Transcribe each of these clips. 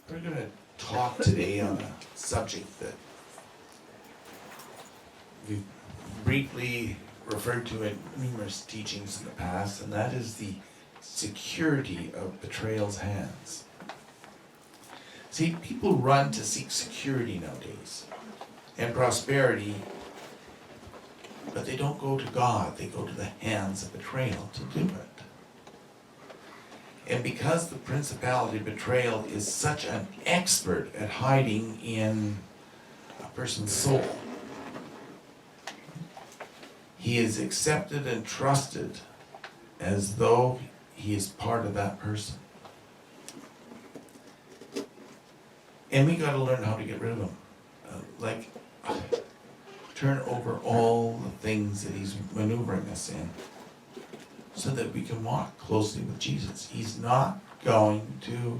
We're going to talk today on a subject that we've briefly referred to in numerous teachings in the past, and that is the security of betrayal's hands. See, people run to seek security nowadays and prosperity, but they don't go to God, they go to the hands of betrayal to do it. And because the principality of betrayal is such an expert at hiding in a person's soul, he is accepted and trusted as though he is part of that person. And we got to learn how to get rid of him. Turn over all the things that he's maneuvering us in, so that we can walk closely with Jesus. He's not going to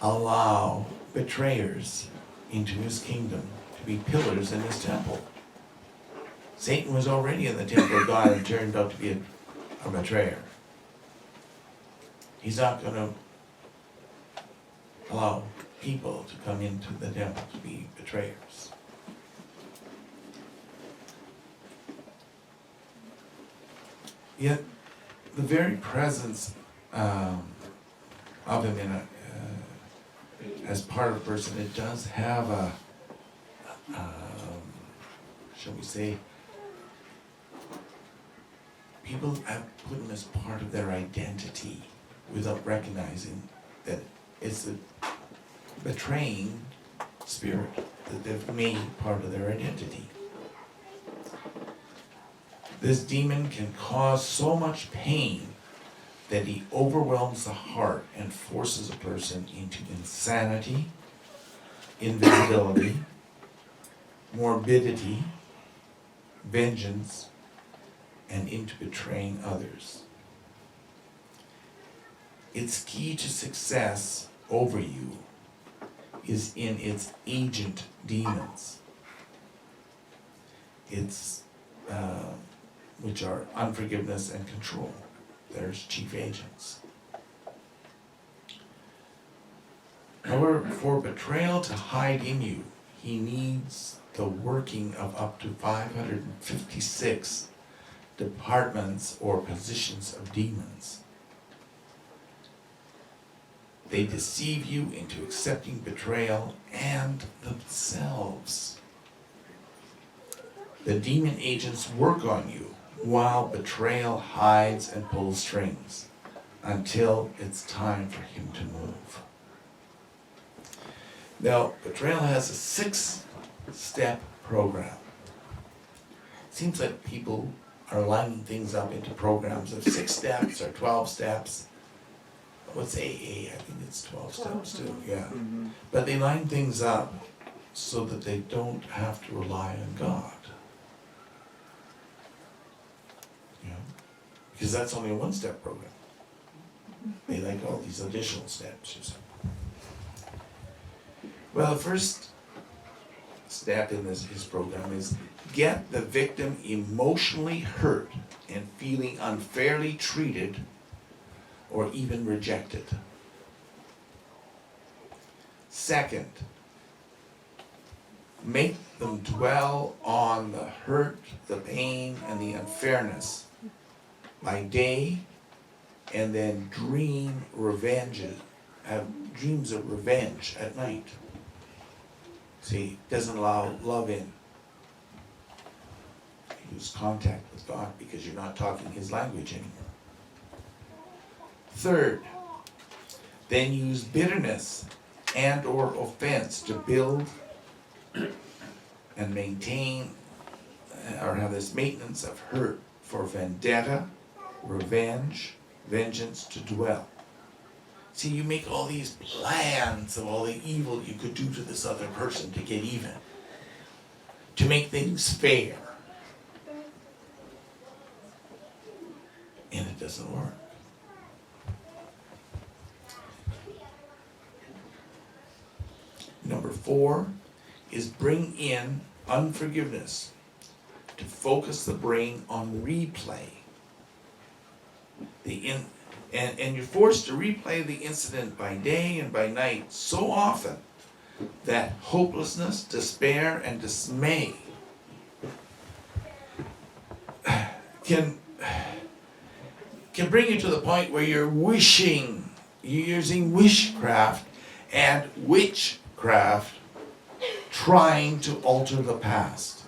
allow betrayers into his kingdom to be pillars in his temple. Satan was already in the temple of God and turned out to be a betrayer. He's not going to allow people to come into the temple to be betrayers. Yet, the very presence of him as part of a person, it does have a shall we say, people have put him as part of their identity without recognizing that it's the betraying spirit that they've made part of their identity. This demon can cause so much pain that he overwhelms the heart and forces a person into insanity, invisibility, morbidity, vengeance, and into betraying others. Its key to success over you is in its agent demons. Which are unforgiveness and control. There's chief agents. However, for betrayal to hide in you, he needs the working of up to 556 departments or positions of demons. They deceive you into accepting betrayal and themselves. The demon agents work on you while betrayal hides and pulls strings until it's time for him to move. Now, betrayal has a 6-step program. Seems like people are lining things up into programs of 6 steps or 12 steps. What's AA? I think it's 12 steps too, yeah. But they line things up so that they don't have to rely on God. Because that's only a 1-step program. They like all these additional steps. You see. Well, the first step in his program is get the victim emotionally hurt and feeling unfairly treated or even rejected. Second, make them dwell on the hurt, the pain, and the unfairness by day, and then have dreams of revenge at night. See, doesn't allow love in. You lose contact with God because you're not talking his language anymore. Third, then use bitterness and or offense to build and maintain or have this maintenance of hurt for vendetta, revenge, vengeance to dwell. See, you make all these plans of all the evil you could do to this other person to get even, to make things fair. And it doesn't work. Number 4 is bring in unforgiveness to focus the brain on replay. And you're forced to replay the incident by day and by night so often that hopelessness, despair, and dismay can bring you to the point where you're using witchcraft and witchcraft trying to alter the past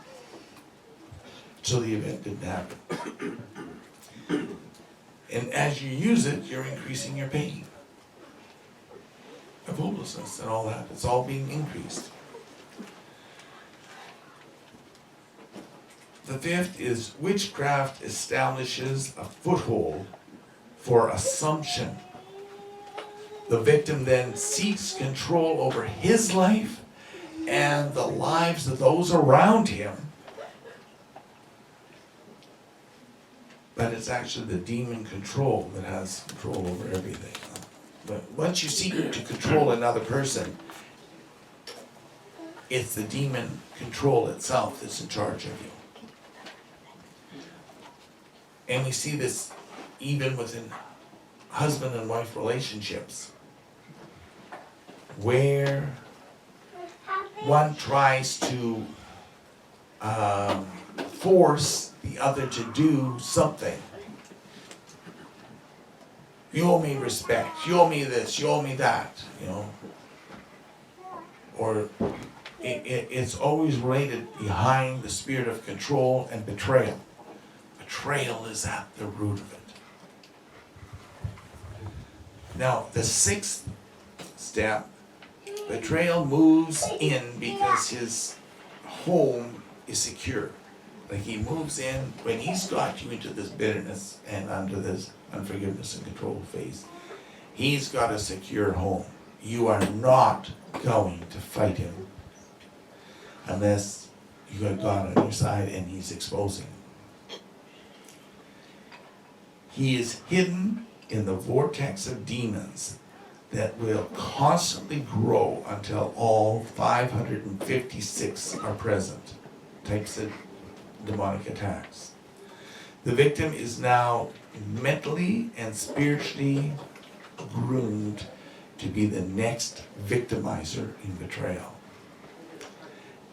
so the event didn't happen. And as you use it, you're increasing your pain of hopelessness and all that. It's all being increased. The fifth is witchcraft establishes a foothold for assumption. The victim then seeks control over his life and the lives of those around him. But it's actually the demon control that has control over everything. But once you seek to control another person, it's the demon control itself that's in charge of you. And we see this even within husband and wife relationships, where one tries to force the other to do something. You owe me respect, you owe me this, you owe me that, you know. Or it's always related behind the spirit of control and betrayal. Betrayal is at the root of it. Now, the sixth step, betrayal moves in because his home is secure. Like he moves in, when he's got you into this bitterness and under this unforgiveness and control phase, he's got a secure home. You are not going to fight him unless you got God on your side and he's exposing him. He is hidden in the vortex of demons that will constantly grow until all 556 are present. Types of demonic attacks. The victim is now mentally and spiritually groomed to be the next victimizer in betrayal.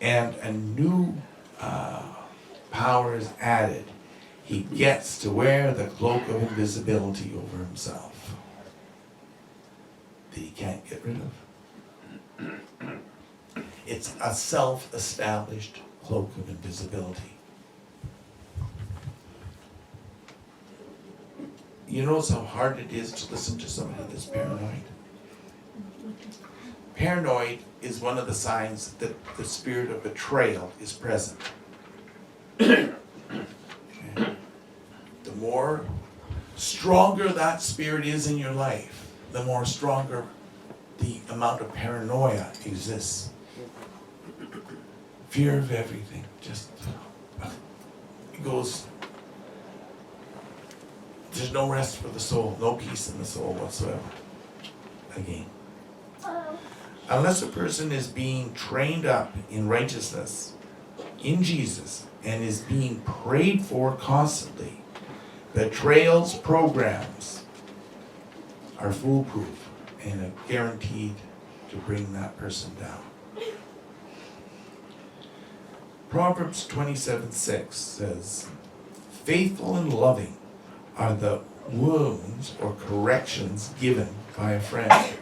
And a new power is added. He gets to wear the cloak of invisibility over himself that he can't get rid of. It's a self-established cloak of invisibility. You notice how hard it is to listen to somebody that's paranoid? Paranoid is one of the signs that the spirit of betrayal is present. Okay. The more stronger that spirit is in your life, the more stronger the amount of paranoia exists. Fear of everything, just it goes. There's no rest for the soul, no peace in the soul whatsoever. Again, unless a person is being trained up in righteousness, in Jesus, and is being prayed for constantly, betrayals programs are foolproof and are guaranteed to bring that person down. Proverbs 27:6 says, "Faithful and loving are the wounds or corrections given by a friend,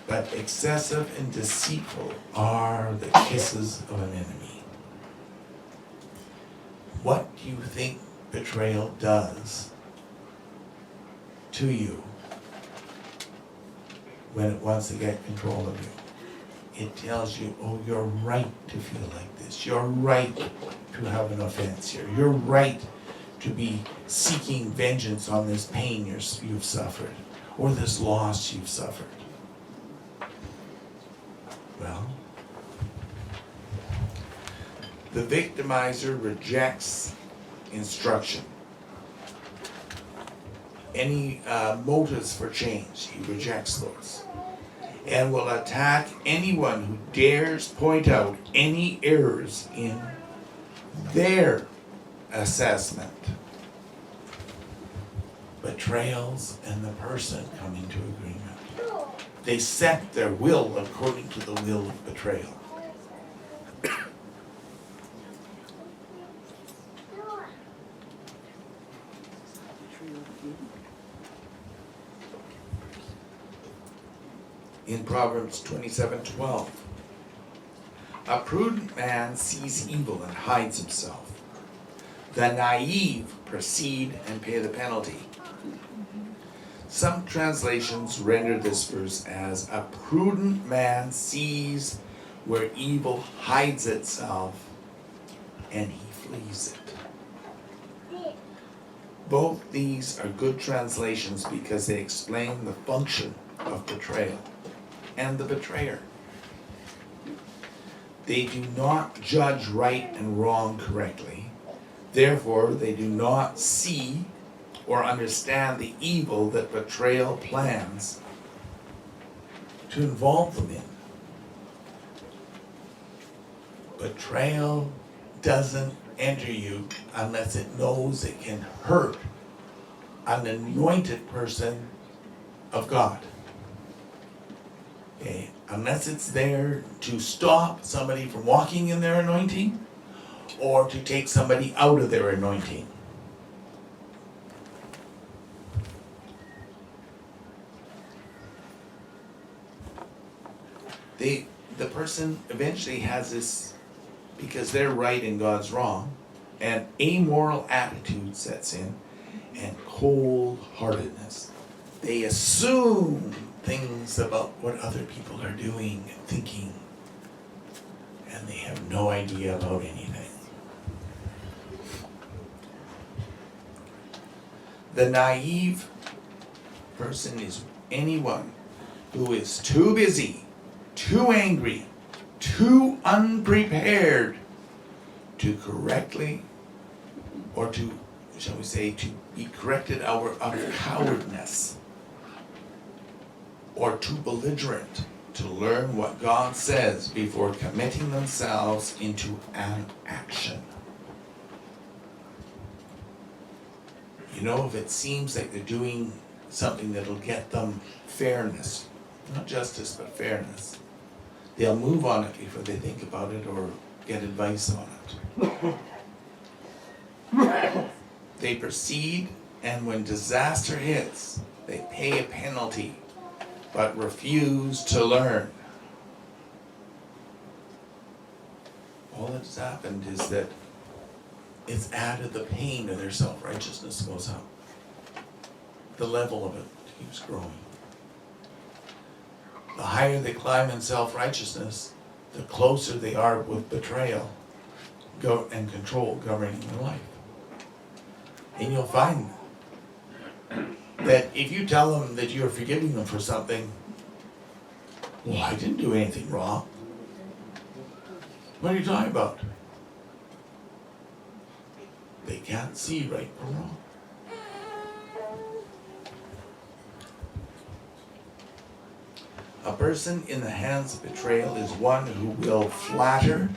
but excessive and deceitful are the kisses of an enemy." What do you think betrayal does to you when it wants to get control of you? It tells you, oh, you're right to feel like this. You're right to have an offense here. You're right to be seeking vengeance on this pain you've suffered or this loss you've suffered. Well, the victimizer rejects instruction. Any motives for change, he rejects those. And will attack anyone who dares point out any errors in their assessment betrayals and the person come into agreement. They set their will according to the will of betrayal. In Proverbs 27:12, a prudent man sees evil and hides himself. The naive proceed and pay the penalty. Some translations render this verse as a prudent man sees where evil hides itself and he flees it. Both these are good translations because they explain the function of betrayal and the betrayer. They do not judge right and wrong correctly. Therefore, they do not see or understand the evil that betrayal plans to involve them in. Betrayal doesn't enter you unless it knows it can hurt an anointed person of God. Okay? Unless it's there to stop somebody from walking in their anointing or to take somebody out of their anointing. The person eventually has this, because they're right and God's wrong, and amoral attitude sets in, and cold-heartedness. They assume things about what other people are doing and thinking, and they have no idea about anything. The naive person is anyone who is too busy, too angry, too unprepared to correctly, or to, shall we say, to be corrected out of cowardness, or too belligerent to learn what God says before committing themselves into an action. You know, if it seems like they're doing something that'll get them fairness, not justice, but fairness, they'll move on it before they think about it or get advice on it. They proceed, and when disaster hits, they pay a penalty, but refuse to learn. All that's happened is that it's added the pain of their self-righteousness goes up. The level of it keeps growing. The higher they climb in self-righteousness, the closer they are with betrayal and control governing their life. And you'll find that if you tell them that you're forgiving them for something, well, I didn't do anything wrong. What are you talking about? They can't see right from wrong. A person in the hands of betrayal is one who will flatter,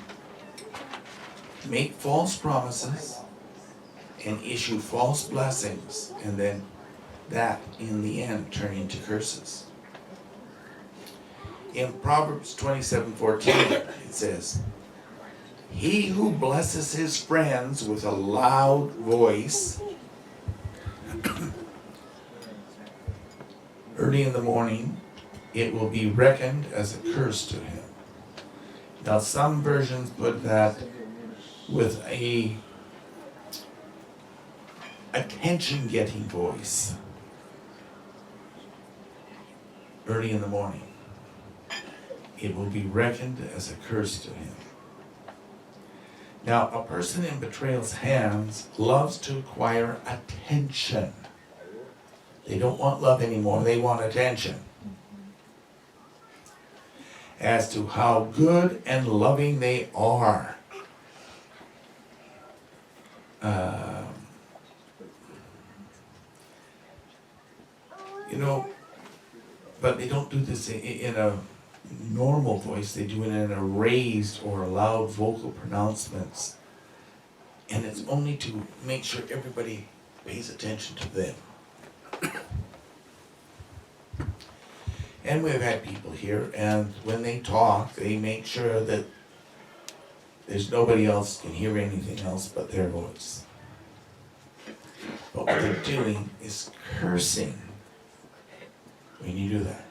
make false promises, and issue false blessings, and then that in the end turn into curses. In Proverbs 27:14 it says, "He who blesses his friends with a loud voice early in the morning, it will be reckoned as a curse to him." Now some versions put that with a attention-getting voice early in the morning. It will be reckoned as a curse to him. Now, a person in betrayal's hands loves to acquire attention. They don't want love anymore, they want attention. As to how good and loving they are. But they don't do this in a normal voice, they do it in a raised or a loud vocal pronouncements. And it's only to make sure everybody pays attention to them. And we've had people here, and when they talk, they make sure that there's nobody else can hear anything else but their voice. But what they're doing is cursing when you do that.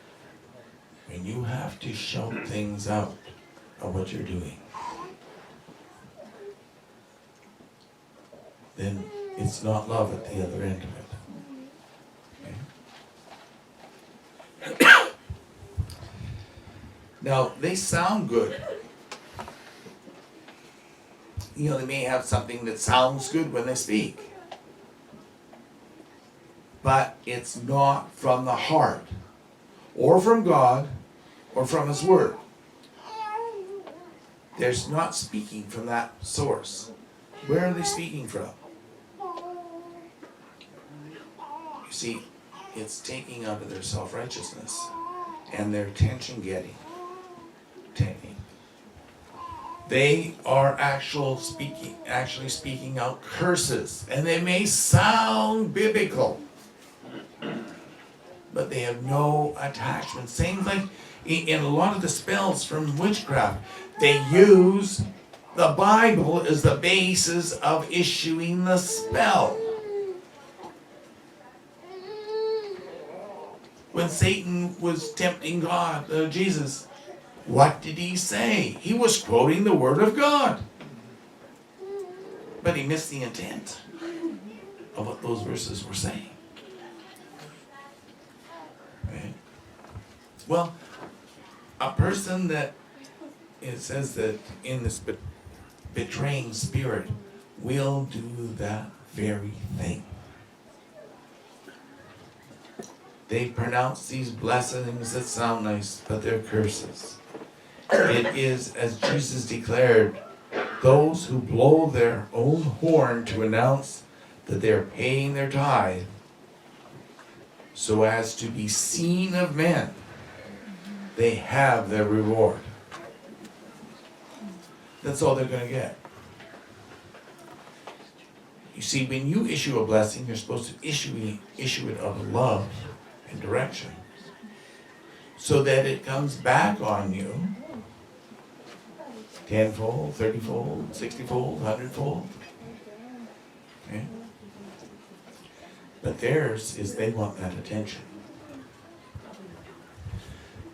When you have to shout things out of what you're doing, then it's not love at the other end of it. Okay? Now, they sound good. You know, they may have something that sounds good when they speak. But it's not from the heart, or from God, or from His Word. They're not speaking from that source. Where are they speaking from? You see, it's taking out of their self-righteousness and their attention-getting. They are actually speaking out curses, and they may sound biblical, but they have no attachment. Same like in a lot of the spells from witchcraft, they use the Bible as the basis of issuing the spell. When Satan was tempting Jesus, what did he say? He was quoting the Word of God. But he missed the intent of what those verses were saying. Right? Well, a person that, it says that in this betraying spirit will do that very thing. They pronounce these blessings that sound nice, but they're curses. It is, as Jesus declared, those who blow their own horn to announce that they're paying their tithe so as to be seen of men. They have their reward. That's all they're going to get. You see, when you issue a blessing, you're supposed to issue it out of love and direction, so that it comes back on you tenfold, 30-fold, 60-fold, 100-fold. Okay? But theirs is they want that attention.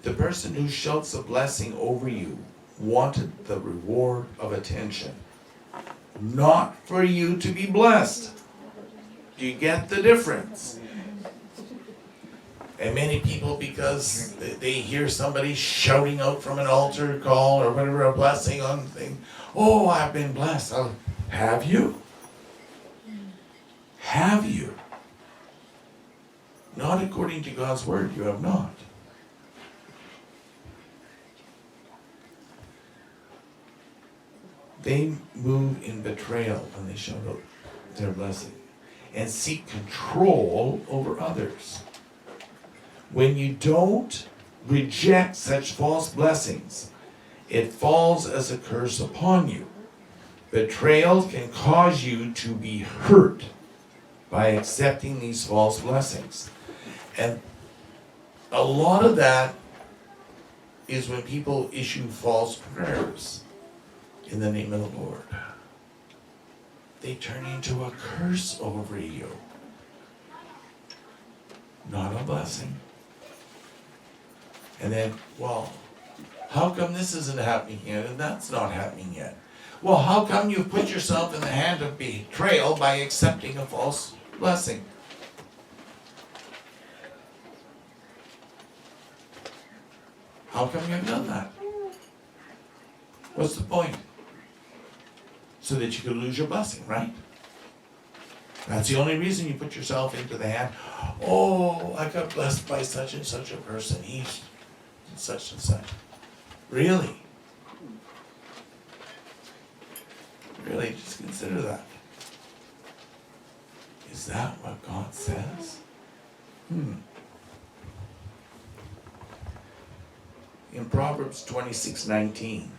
The person who shouts a blessing over you wanted the reward of attention, not for you to be blessed. Do you get the difference? And many people, because they hear somebody shouting out from an altar call or whatever, a blessing on thing, oh, I've been blessed. Have you? Have you? Not according to God's Word, you have not. They move in betrayal when they shout out their blessing and seek control over others. When you don't reject such false blessings, it falls as a curse upon you. Betrayal can cause you to be hurt by accepting these false blessings. And a lot of that is when people issue false prayers in the name of the Lord. They turn into a curse over you, not a blessing. And then, well, how come this isn't happening yet and that's not happening yet? Well, how come you've put yourself in the hand of betrayal by accepting a false blessing? How come you've done that? What's the point? So that you could lose your blessing, right? That's the only reason you put yourself into the hand. Oh, I got blessed by such and such a person. He's such and such. Really? Really, just consider that. Is that what God says? In Proverbs 26:19,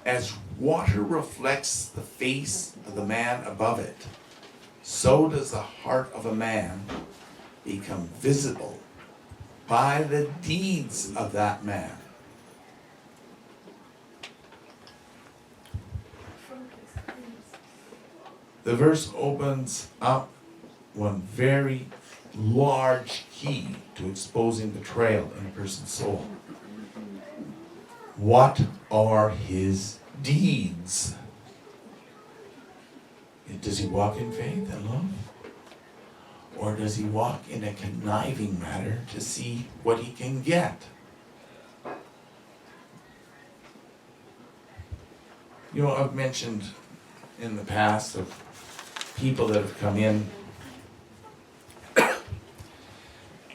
as water reflects the face of the man above it, so does the heart of a man become visible by the deeds of that man. The verse opens up one very large key to exposing betrayal in a person's soul. What are his deeds? Does he walk in faith and love? Or does he walk in a conniving manner to see what he can get? You know, I've mentioned in the past of people that have come in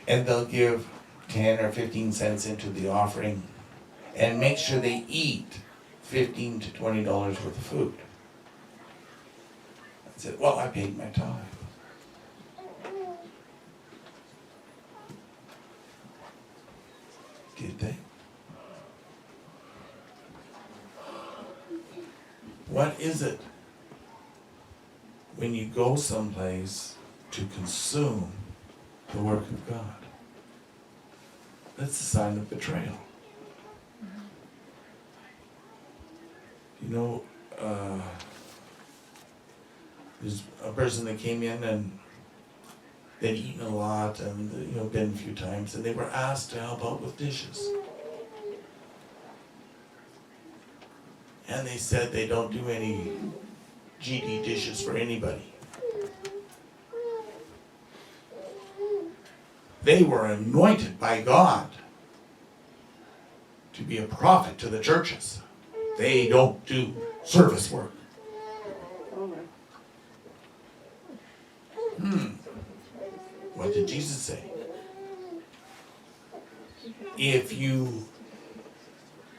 and they'll give 10 or 15 cents into the offering and make sure they eat $15 to $20 worth of food. I said, well, I paid my tithe. Did they? What is it when you go someplace to consume the work of God? That's a sign of betrayal. You know, there's a person that came in and they'd eaten a lot and been a few times, and they were asked to help out with dishes. And they said they don't do any GD dishes for anybody. They were anointed by God to be a prophet to the churches. They don't do service work. What did Jesus say? If you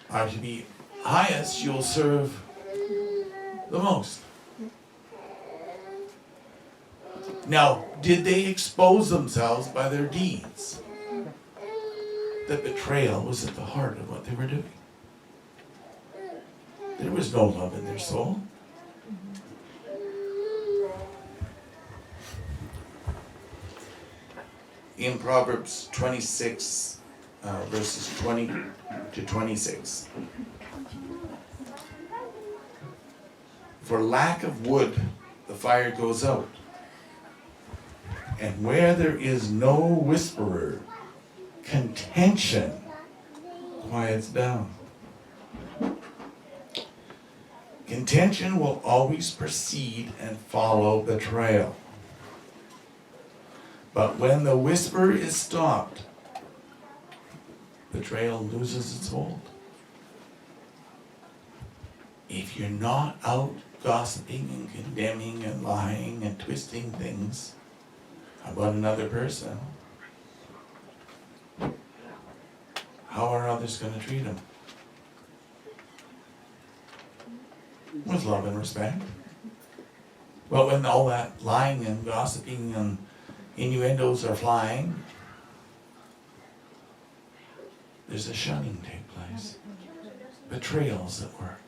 are to be highest, you'll serve the most. Now, did they expose themselves by their deeds? The betrayal was at the heart of what they were doing. There was no love in their soul. In Proverbs 26, verses 20 to 26. For lack of wood, the fire goes out. And where there is no whisperer, contention quiets down. Contention will always precede and follow betrayal. But when the whisper is stopped, betrayal loses its hold. If you're not out gossiping and condemning and lying and twisting things about another person, how are others going to treat them? With love and respect. But when all that lying and gossiping and innuendos are flying, there's a shunning take place. Betrayals at work.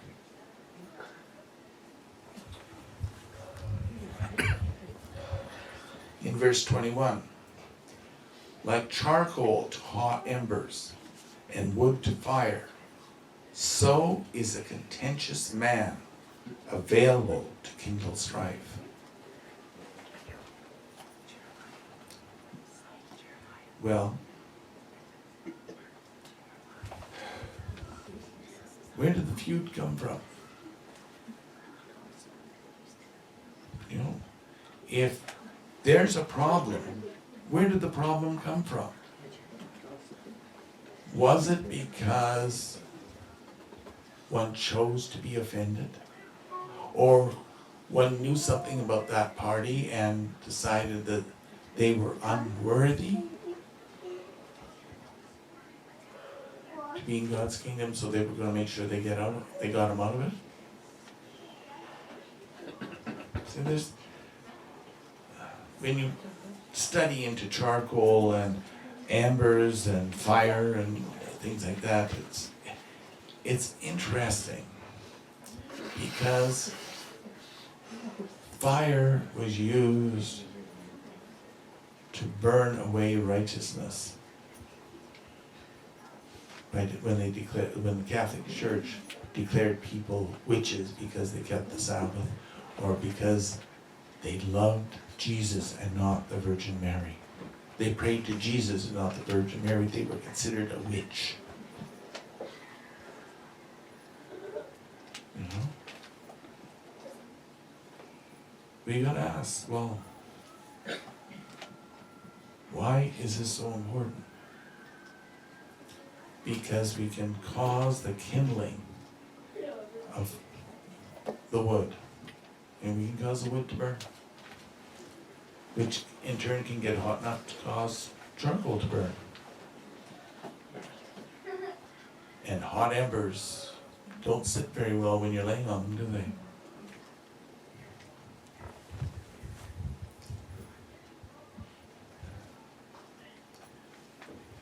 In verse 21, like charcoal to hot embers and wood to fire, so is a contentious man available to kindle strife. Well, where did the feud come from? You know, if there's a problem, where did the problem come from? Was it because one chose to be offended? Or one knew something about that party and decided that they were unworthy to be in God's kingdom, so they were going to make sure they got them out of it? See, when you study into charcoal and ambers and fire and things like that, it's interesting because fire was used to burn away righteousness. when the Catholic Church declared people witches because they kept the Sabbath, or because they loved Jesus and not the Virgin Mary. They prayed to Jesus and not the Virgin Mary. They were considered a witch. You know? We gotta ask, well, why is this so important? Because we can cause the kindling of the wood, and we can cause the wood to burn, which in turn can get hot enough to cause charcoal to burn. And hot embers don't sit very well when you're laying on them, do they?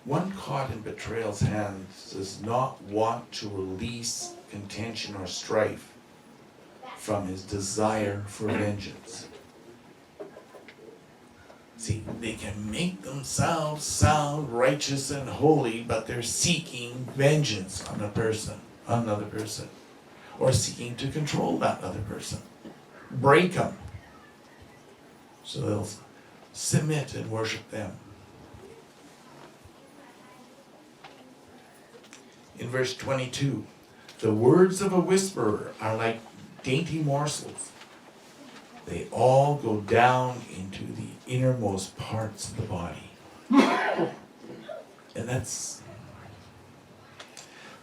One caught in betrayal's hands does not want to release contention or strife from his desire for vengeance. See, they can make themselves sound righteous and holy, but they're seeking vengeance on another person, or seeking to control that other person, break them, so they'll submit and worship them. In verse 22, the words of a whisperer are like dainty morsels. They all go down into the innermost parts of the body. And that's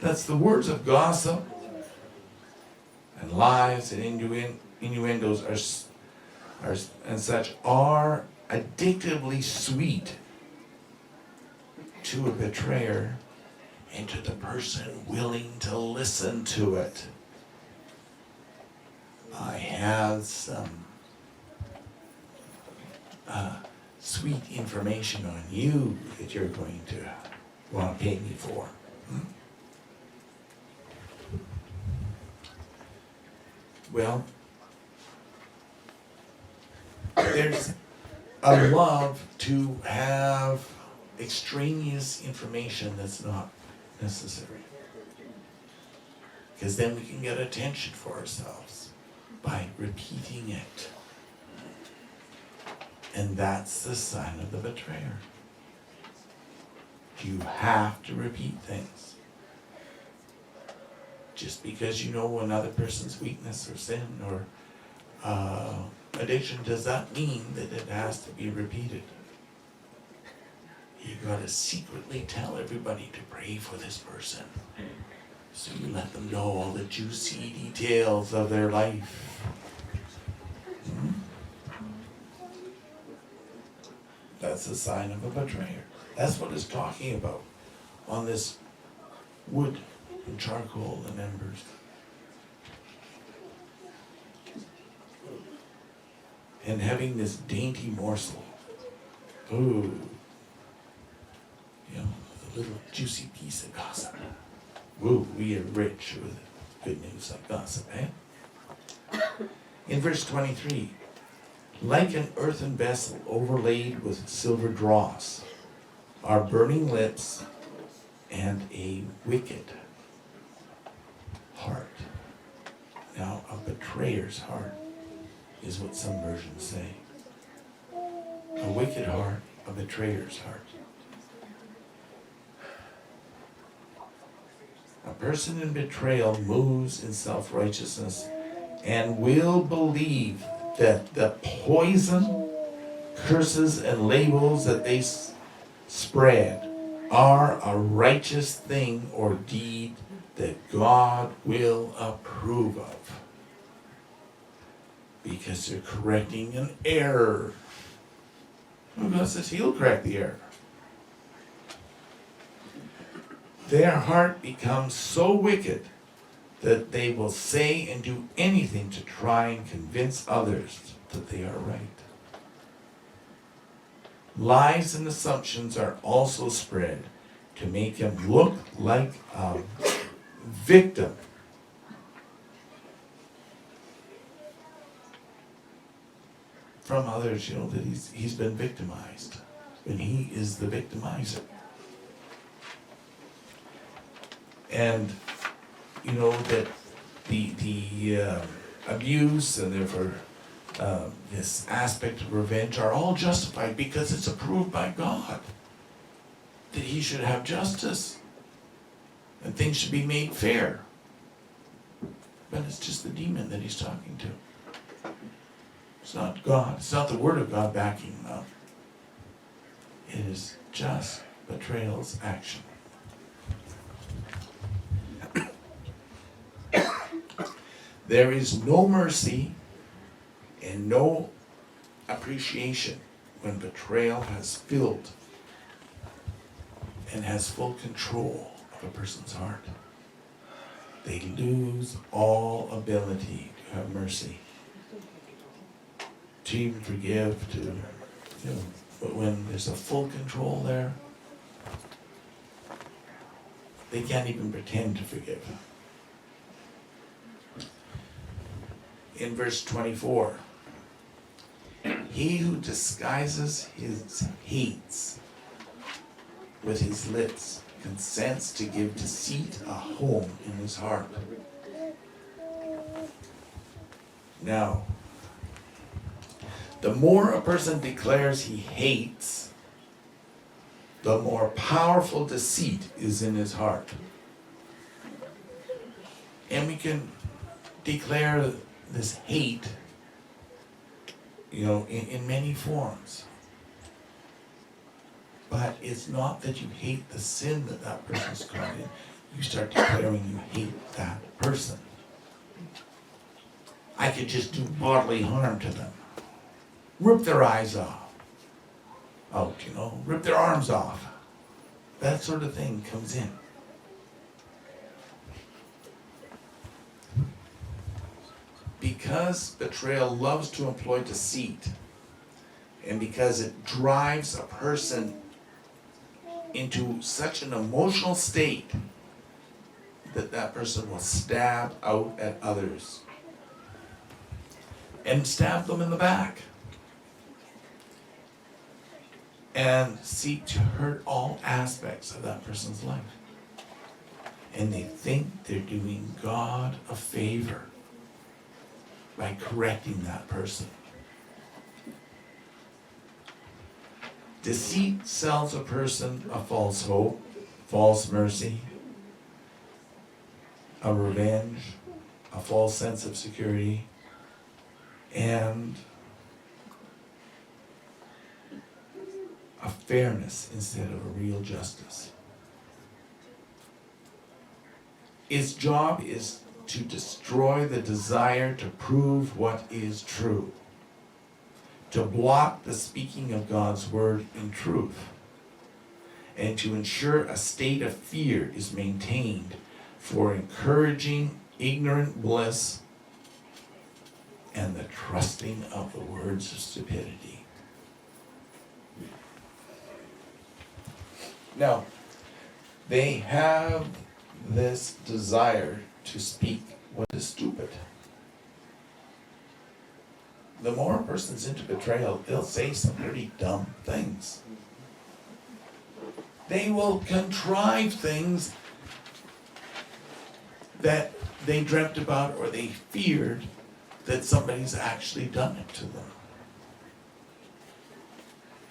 the words of gossip and lies and innuendos are and such are addictively sweet to a betrayer and to the person willing to listen to it. I have some sweet information on you that you're going to want to pay me for. Well, there's a love to have extraneous information that's not necessary, because then we can get attention for ourselves by repeating it. And that's the sign of the betrayer. You have to repeat things. Just because you know another person's weakness or sin or addiction does not mean that it has to be repeated. You gotta secretly tell everybody to pray for this person. So you let them know all the juicy details of their life. That's a sign of a betrayer. That's what it's talking about on this wood and charcoal and embers. And having this dainty morsel. Ooh. You know, a little juicy piece of gossip. Woo, we are rich with good news like gossip, eh? In verse 23, like an earthen vessel overlaid with silver dross are burning lips and a wicked heart. Now, a betrayer's heart is what some versions say. A wicked heart, a betrayer's heart. A person in betrayal moves in self-righteousness and will believe that the poison, curses, and labels that they spread are a righteous thing or deed that God will approve of, because they're correcting an error. Well, God says He'll correct the error. Their heart becomes so wicked that they will say and do anything to try and convince others that they are right. Lies and assumptions are also spread to make him look like a victim. From others, you know, that he's been victimized, when he is the victimizer. And you know that the abuse and therefore this aspect of revenge are all justified because it's approved by God that he should have justice and things should be made fair. But it's just the demon that he's talking to. It's not God. It's not the word of God backing him up. It is just betrayal's action. There is no mercy and no appreciation when betrayal has filled and has full control of a person's heart. They lose all ability to have mercy, to even forgive, but when there's a full control there, they can't even pretend to forgive. In verse 24, he who disguises his hates with his lips consents to give deceit a home in his heart. Now, the more a person declares he hates, the more powerful deceit is in his heart. And we can declare this hate, in many forms. But it's not that you hate the sin that person's caught in. You start declaring you hate that person. I could just do bodily harm to them. Rip their eyes out, rip their arms off. That sort of thing comes in. Because betrayal loves to employ deceit, and because it drives a person into such an emotional state that person will stab out at others and stab them in the back and seek to hurt all aspects of that person's life. And they think they're doing God a favor by correcting that person. Deceit sells a person a false hope, false mercy, a revenge, a false sense of security, and a fairness instead of a real justice. Its job is to destroy the desire to prove what is true, to block the speaking of God's word in truth, and to ensure a state of fear is maintained for encouraging ignorant bliss and the trusting of the words of stupidity. Now, they have this desire to speak what is stupid. The more a person's into betrayal, they'll say some pretty dumb things. They will contrive things that they dreamt about or they feared that somebody's actually done it to them.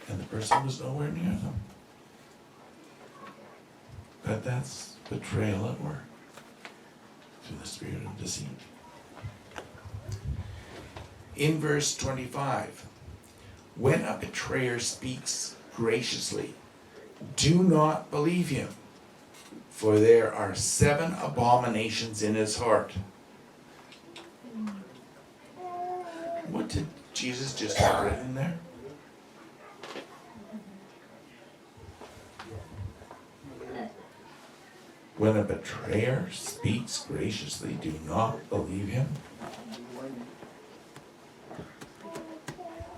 And the person was nowhere near them. But that's betrayal at work through the spirit of deceit. In verse 25, when a betrayer speaks graciously, do not believe him, for there are 7 abominations in his heart. What did Jesus just have written there? When a betrayer speaks graciously, do not believe him.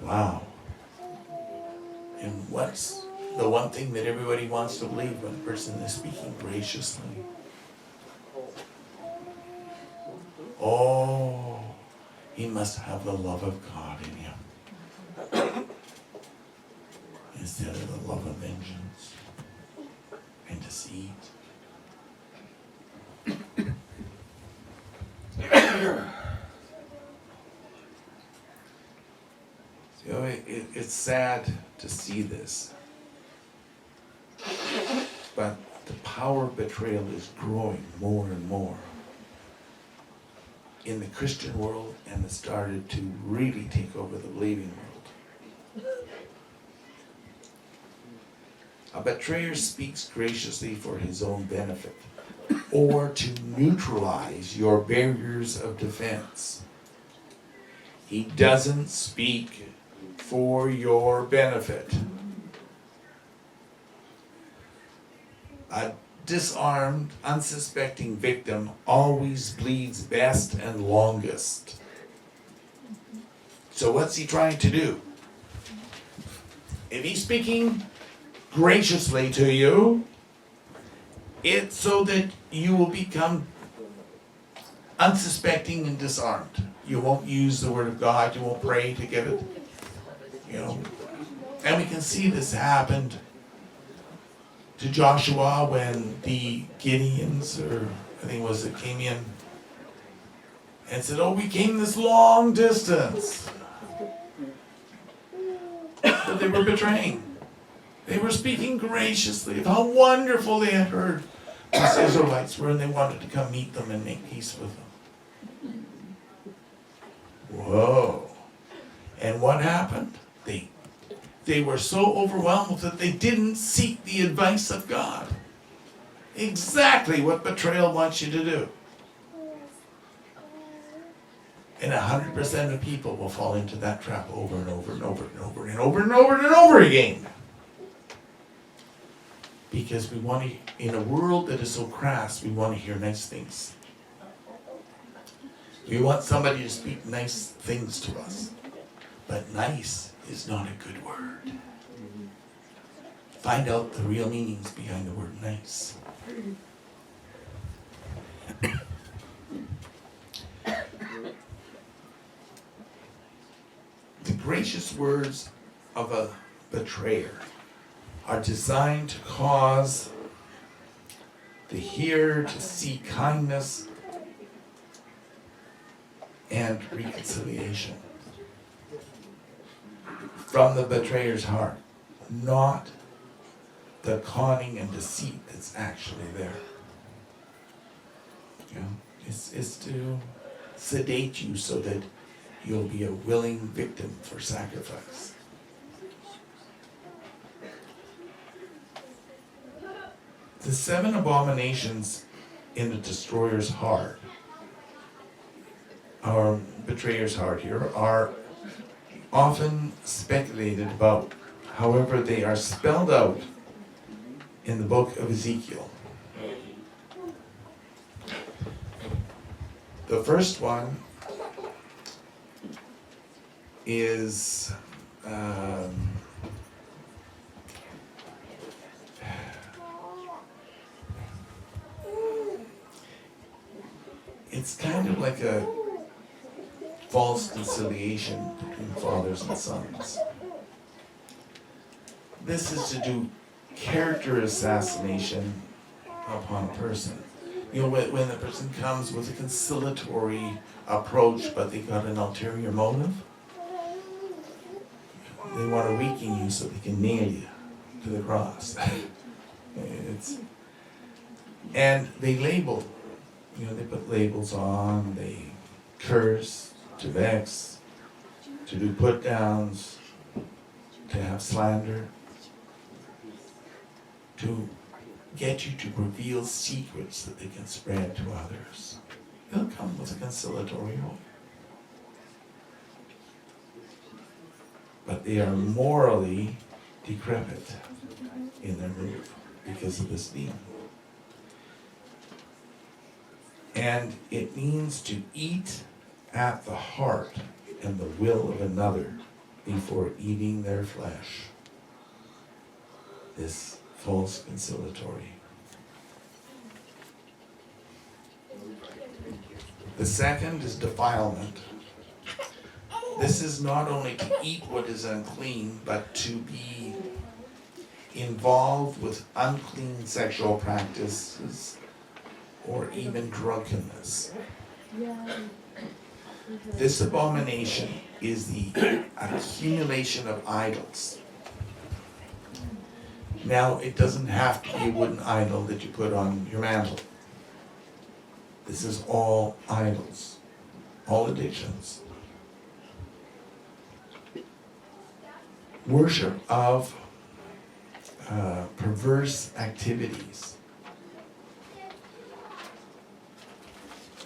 Wow. And what's the one thing that everybody wants to believe when a person is speaking graciously? Oh, he must have the love of God in him instead of the love of vengeance and deceit. It's sad to see this, but the power of betrayal is growing more and more in the Christian world, and it started to really take over the believing world. A betrayer speaks graciously for his own benefit, or to neutralize your barriers of defense. He doesn't speak for your benefit. A disarmed, unsuspecting victim always bleeds best and longest. So what's he trying to do? If he's speaking graciously to you, it's so that you will become unsuspecting and disarmed. You won't use the word of God, you won't pray to get it, And we can see this happened to Joshua when the Gideons, or I think it was it, came in and said, oh, we came this long distance. But they were betraying. They were speaking graciously of how wonderful they had heard these Israelites were, and they wanted to come meet them and make peace with them. Whoa. And what happened? They were so overwhelmed that they didn't seek the advice of God. Exactly what betrayal wants you to do. And 100% of people will fall into that trap over and over and over and over and over and over and over again. Because we want to, in a world that is so crass, we want to hear nice things. We want somebody to speak nice things to us. But nice is not a good word. Find out the real meanings behind the word nice. The gracious words of a betrayer are designed to cause the hearer to see kindness and reconciliation from the betrayer's heart, not the conning and deceit that's actually there. It's to sedate you so that you'll be a willing victim for sacrifice. The 7 abominations in the destroyer's heart, or betrayer's heart here, are often speculated about. However, they are spelled out in the book of Ezekiel. The first one is it's kind of like a false conciliation between fathers and sons. This is to do character assassination upon a person. When the person comes with a conciliatory approach, but they got an ulterior motive, they want to weaken you so they can nail you to the cross. And they label, they put labels on, they curse, to vex, to do put downs, to have slander, to get you to reveal secrets that they can spread to others. They'll come with a conciliatory oath. But they are morally decrepit in their move because of this theme. And it means to eat at the heart and the will of another before eating their flesh. This false conciliatory. The second is defilement. This is not only to eat what is unclean, but to be involved with unclean sexual practices or even drunkenness. This abomination is the accumulation of idols. Now, it doesn't have to be a wooden idol that you put on your mantle. This is all idols, all addictions. Worship of perverse activities.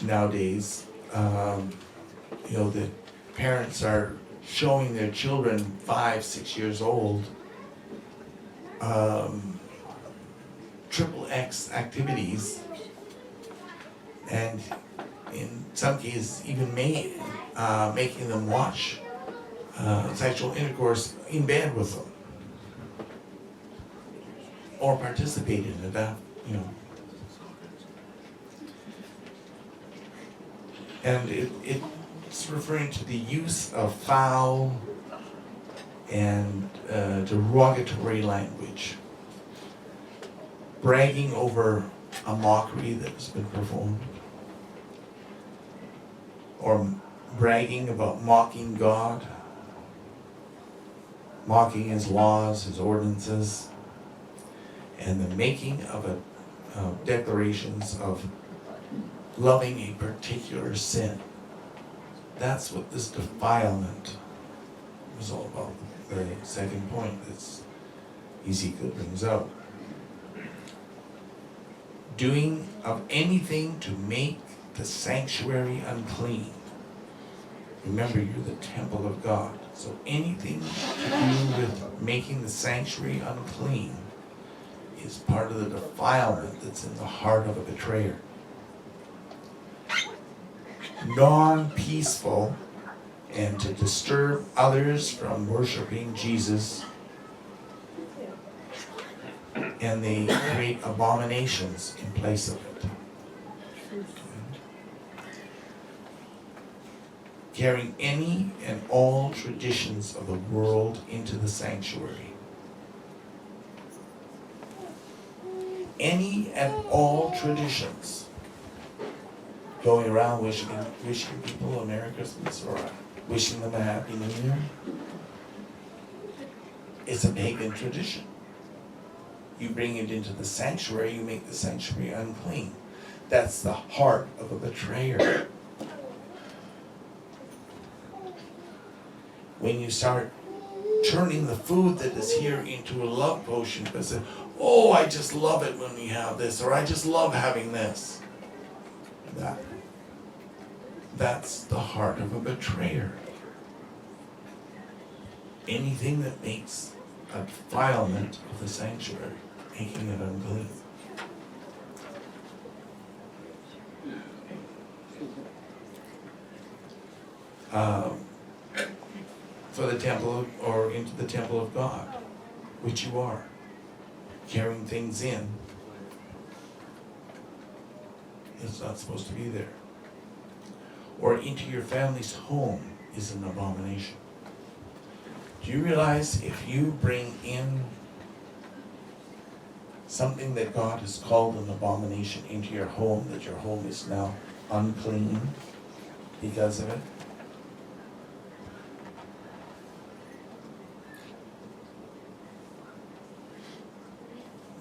Nowadays, the parents are showing their children 5, 6 years old triple X activities, and in some cases even making them watch sexual intercourse in bed with them or participate in it, And it's referring to the use of foul and derogatory language, bragging over a mockery that has been performed, or bragging about mocking God, mocking His laws, His ordinances, and the making of declarations of loving a particular sin. That's what this defilement was all about. The second point that Ezekiel brings out. Doing of anything to make the sanctuary unclean. Remember, you're the temple of God. So anything to do with making the sanctuary unclean is part of the defilement that's in the heart of a betrayer. Non-peaceful, and to disturb others from worshiping Jesus, and they create abominations in place of it. Carrying any and all traditions of the world into the sanctuary. Any and all traditions. Going around wishing people a Merry Christmas or wishing them a Happy New Year. It's a pagan tradition. You bring it into the sanctuary, you make the sanctuary unclean. That's the heart of a betrayer. When you start turning the food that is here into a love potion, because oh, I just love it when we have this, or I just love having this. That's the heart of a betrayer. Anything that makes a defilement of the sanctuary, making it unclean. For the temple or into the temple of God, which you are, carrying things in. It's not supposed to be there. Or into your family's home is an abomination. Do you realize if you bring in something that God has called an abomination into your home, that your home is now unclean because of it?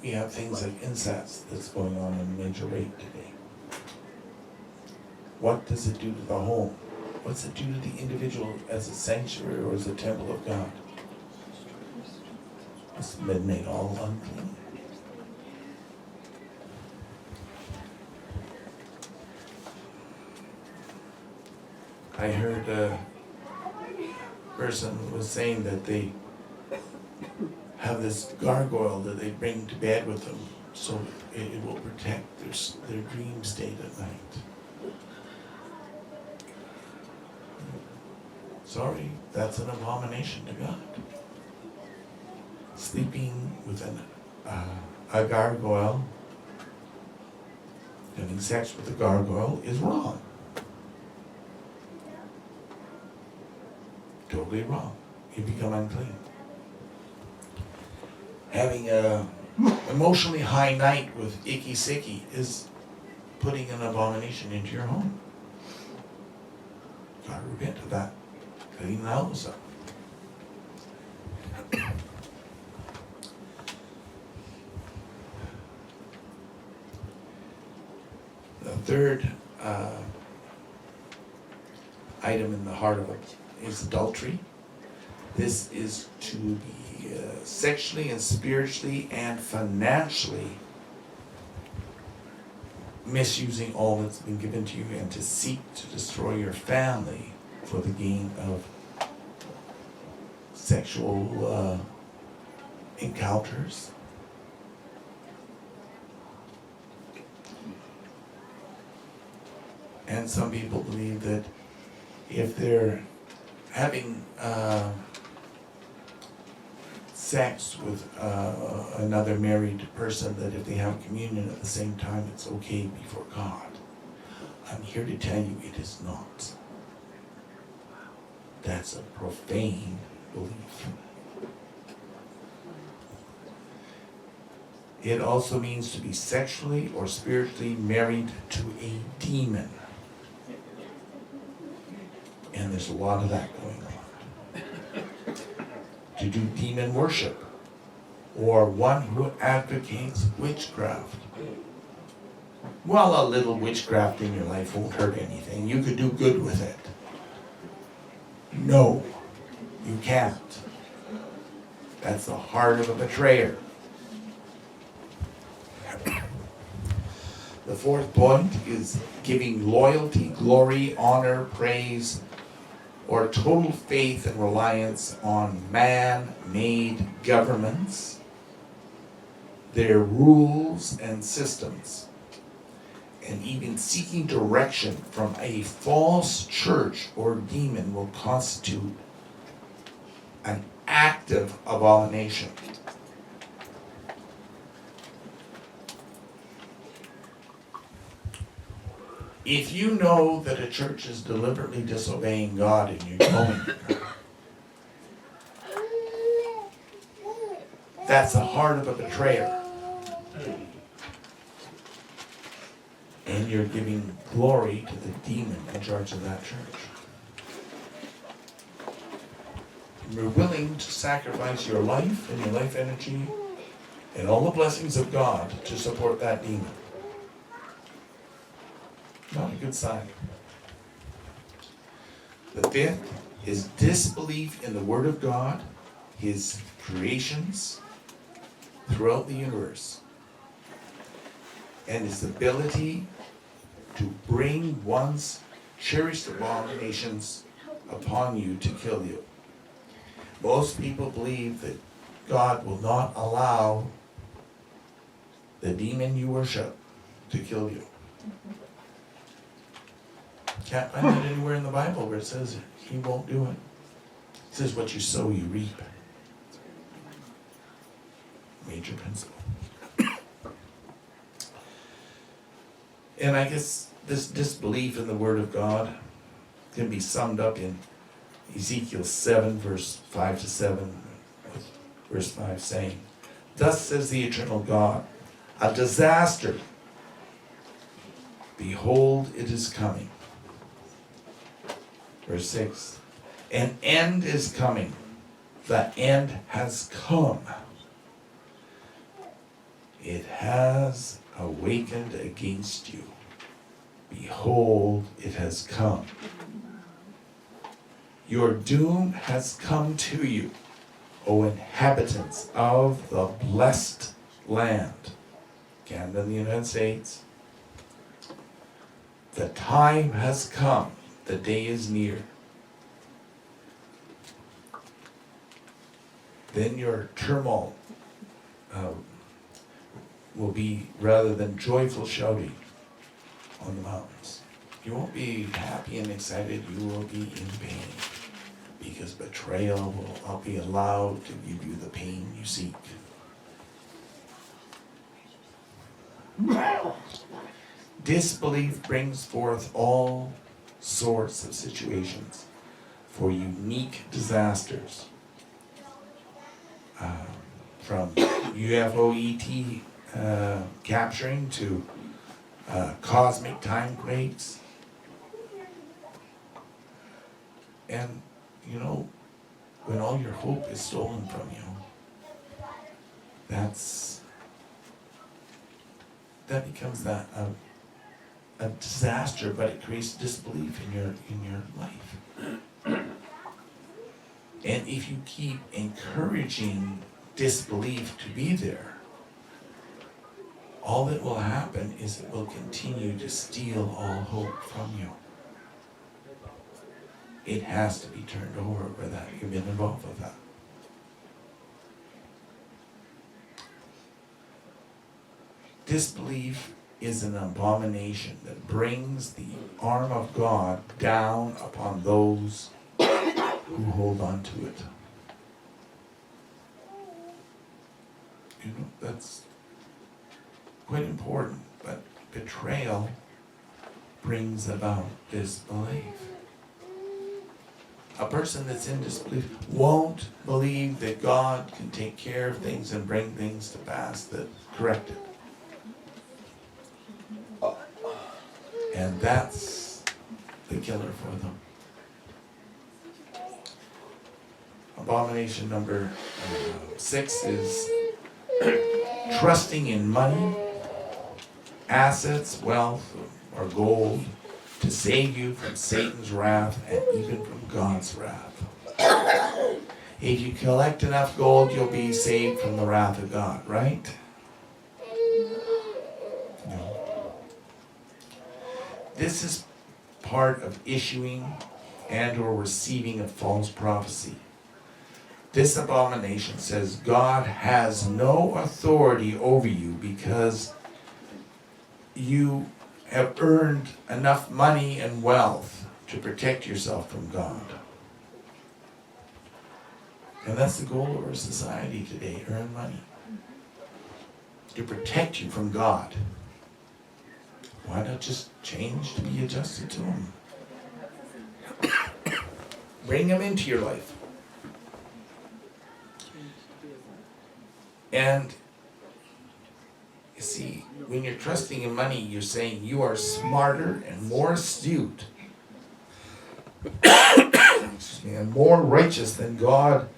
We have things like incest that's going on in a major rate today. What does it do to the home? What's it do to the individual as a sanctuary or as a temple of God? It's been made all unclean. I heard a person was saying that they have this gargoyle that they bring to bed with them so it will protect their dream state at night. Sorry, that's an abomination to God. Sleeping with a gargoyle, having sex with a gargoyle is wrong. Totally wrong. You become unclean. Having a emotionally high night with icky sicky is putting an abomination into your home. Gotta repent of that. Clean the house up. The third item in the heart of it is adultery. This is to be sexually and spiritually and financially misusing all that's been given to you and to seek to destroy your family for the gain of sexual encounters. And some people believe that if they're having sex with another married person, that if they have communion at the same time, it's okay before God. I'm here to tell you it is not. That's a profane belief. It also means to be sexually or spiritually married to a demon. And there's a lot of that going on. To do demon worship, or one who advocates witchcraft. Well, a little witchcraft in your life won't hurt anything. You could do good with it. No, you can't. That's the heart of a betrayer. The fourth point is giving loyalty, glory, honor, praise, or total faith and reliance on man-made governments, their rules and systems, and even seeking direction from a false church or demon will constitute an active abomination. If you know that a church is deliberately disobeying God and you're going there, that's the heart of a betrayer. And you're giving glory to the demon in charge of that church. You're willing to sacrifice your life and your life energy and all the blessings of God to support that demon. Not a good sign. The fifth is disbelief in the Word of God, His creations throughout the universe, and His ability to bring one's cherished abominations upon you to kill you. Most people believe that God will not allow the demon you worship to kill you. Can't find that anywhere in the Bible where it says He won't do it. It says what you sow, you reap. Major principle. And I guess this disbelief in the Word of God can be summed up in Ezekiel 7, verse 5 to 7, with verse 5 saying, "Thus says the eternal God, a disaster, behold, it is coming." Verse 6, "An end is coming, the end has come. It has awakened against you. Behold, it has come. Your doom has come to you, O inhabitants of the blessed land." Canada and the United States. "The time has come, the day is near. Then your turmoil will be rather than joyful shouting on the mountains." You won't be happy and excited, you will be in pain, because betrayal will not be allowed to give you the pain you seek. Disbelief brings forth all sorts of situations for unique disasters, from UFO ET capturing to cosmic time quakes, And, you know, when all your hope is stolen from you, that becomes a disaster, but it creates disbelief in your life. And if you keep encouraging disbelief to be there, all that will happen is it will continue to steal all hope from you. It has to be turned over where that you've been involved with that. Disbelief is an abomination that brings the arm of God down upon those who hold on to it. You know, that's quite important, but betrayal brings about disbelief. A person that's in disbelief won't believe that God can take care of things and bring things to pass that correct it. And that's the killer for them. Abomination number 6 is trusting in money, assets, wealth, or gold to save you from Satan's wrath and even from God's wrath. If you collect enough gold, you'll be saved from the wrath of God, right? No. This is part of issuing and or receiving a false prophecy. This abomination says God has no authority over you because you have earned enough money and wealth to protect yourself from God. And that's the goal of our society today, earn money. To protect you from God. Why not just change to be adjusted to Him? Bring Him into your life. And you see, when you're trusting in money, you're saying you are smarter and more astute and more righteous than God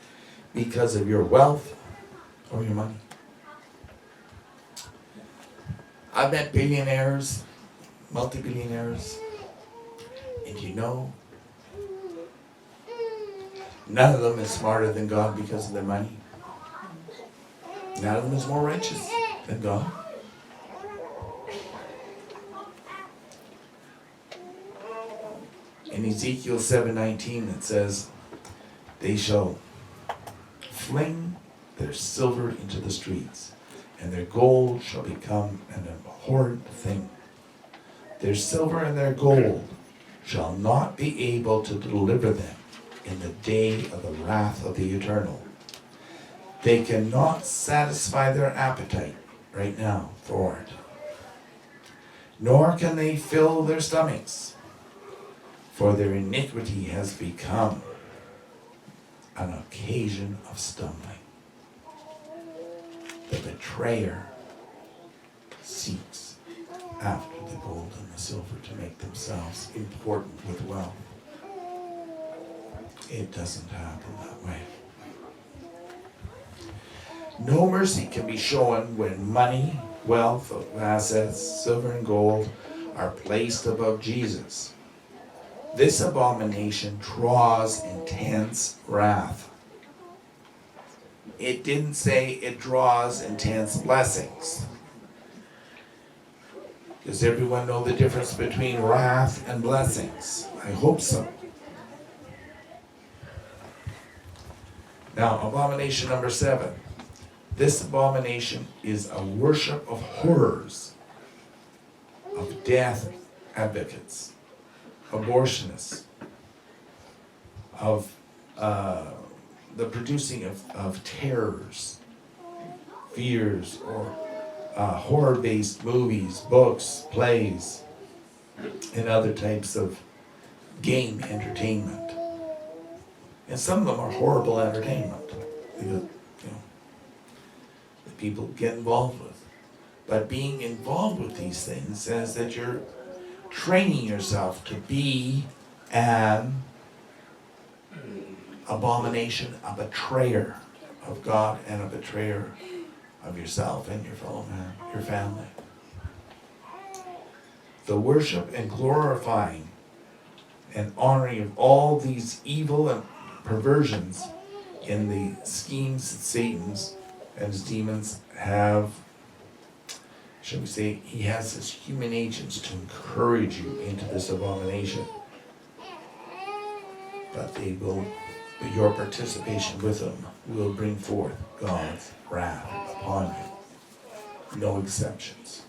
because of your wealth or your money. I've met billionaires, multi-billionaires, and you know, none of them is smarter than God because of their money. None of them is more righteous than God. In Ezekiel 7:19 it says, they shall fling their silver into the streets, and their gold shall become an abhorrent thing. Their silver and their gold shall not be able to deliver them in the day of the wrath of the Eternal. They cannot satisfy their appetite right now for it, nor can they fill their stomachs, for their iniquity has become an occasion of stumbling. The betrayer seeks after the gold and the silver to make themselves important with wealth. It doesn't happen that way. No mercy can be shown when money, wealth, assets, silver and gold are placed above Jesus. This abomination draws intense wrath. It didn't say it draws intense blessings. Does everyone know the difference between wrath and blessings? I hope so. Now, abomination number 7. This abomination is a worship of horrors, of death advocates, abortionists, of the producing of terrors, fears, or horror-based movies, books, plays, and other types of game entertainment. And some of them are horrible entertainment that people get involved with. But being involved with these things says that you're training yourself to be an Abomination, a betrayer of God and a betrayer of yourself and your fellow man, your family. The worship and glorifying and honoring of all these evil and perversions in the schemes that Satan's and his demons have, shall we say, he has his human agents to encourage you into this abomination. But they will, your participation with them will bring forth God's wrath upon you. No exceptions.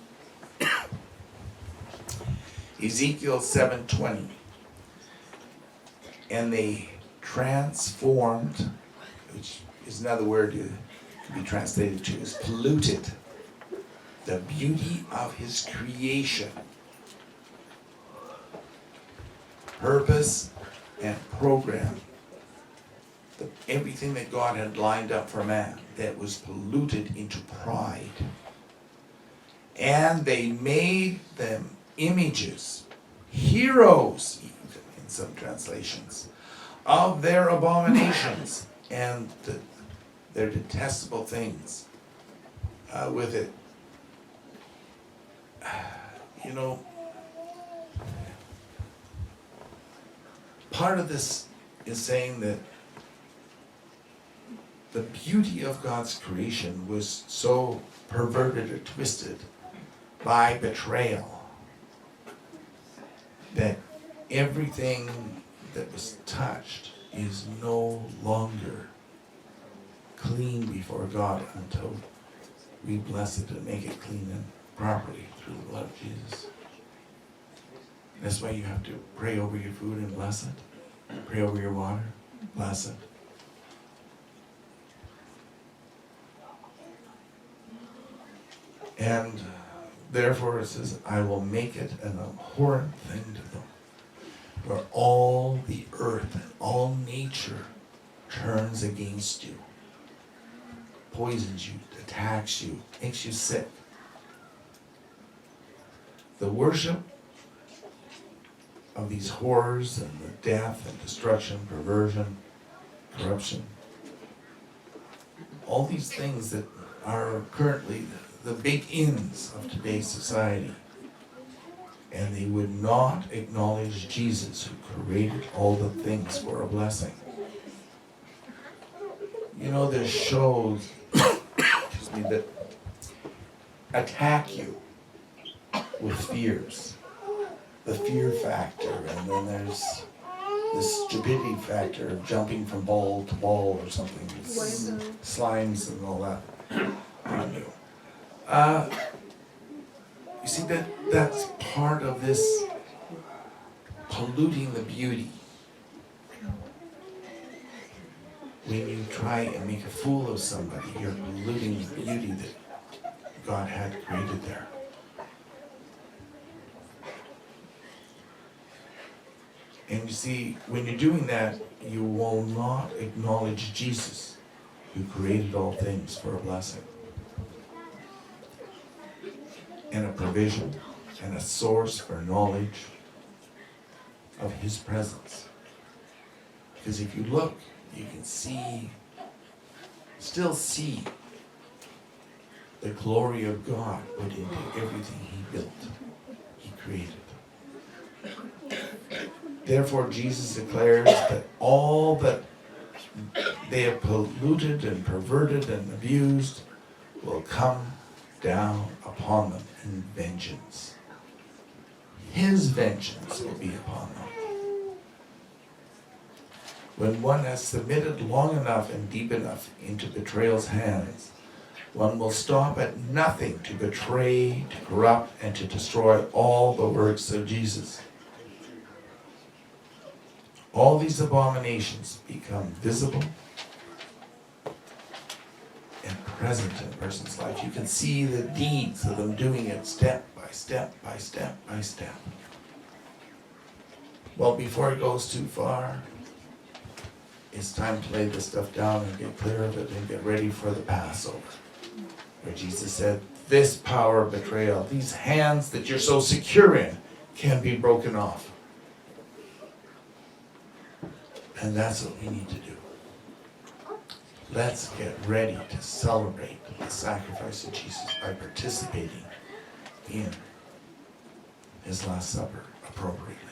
Ezekiel 7:20. And they transformed, which is another word that could be translated to, is polluted the beauty of his creation, purpose and program, everything that God had lined up for man, that was polluted into pride. And they made them images, heroes, even in some translations, of their abominations and their detestable things with it. You know, part of this is saying that the beauty of God's creation was so perverted or twisted by betrayal that everything that was touched is no longer clean before God until we bless it and make it clean and properly through the blood of Jesus. That's why you have to pray over your food and bless it. Pray over your water, bless it. And therefore it says, I will make it an abhorrent thing to them, where all the earth and all nature turns against you, poisons you, attacks you, makes you sick. The worship of these horrors and the death and destruction, perversion, corruption, all these things that are currently the big ins of today's society. And they would not acknowledge Jesus, who created all the things for a blessing. You know, there's shows that attack you with fears. The fear factor, and then there's the stupidity factor of jumping from ball to ball or something. Slimes and all that on you. You see, that's part of this polluting the beauty. When you try and make a fool of somebody, you're polluting the beauty that God had created there. And you see, when you're doing that, you will not acknowledge Jesus, who created all things for a blessing, and a provision, and a source for knowledge of his presence. Because if you look, you can still see the glory of God put into everything he built, he created. Therefore, Jesus declares that all that they have polluted and perverted and abused will come down upon them in vengeance. His vengeance will be upon them. When one has submitted long enough and deep enough into betrayal's hands, one will stop at nothing to betray, to corrupt, and to destroy all the works of Jesus. All these abominations become visible and present in a person's life. You can see the deeds of them doing it step by step by step by step. Well, before it goes too far, it's time to lay this stuff down and get clear of it and get ready for the Passover, where Jesus said, this power of betrayal, these hands that you're so secure in, can be broken off. And that's what we need to do. Let's get ready to celebrate the sacrifice of Jesus by participating in his Last Supper appropriately.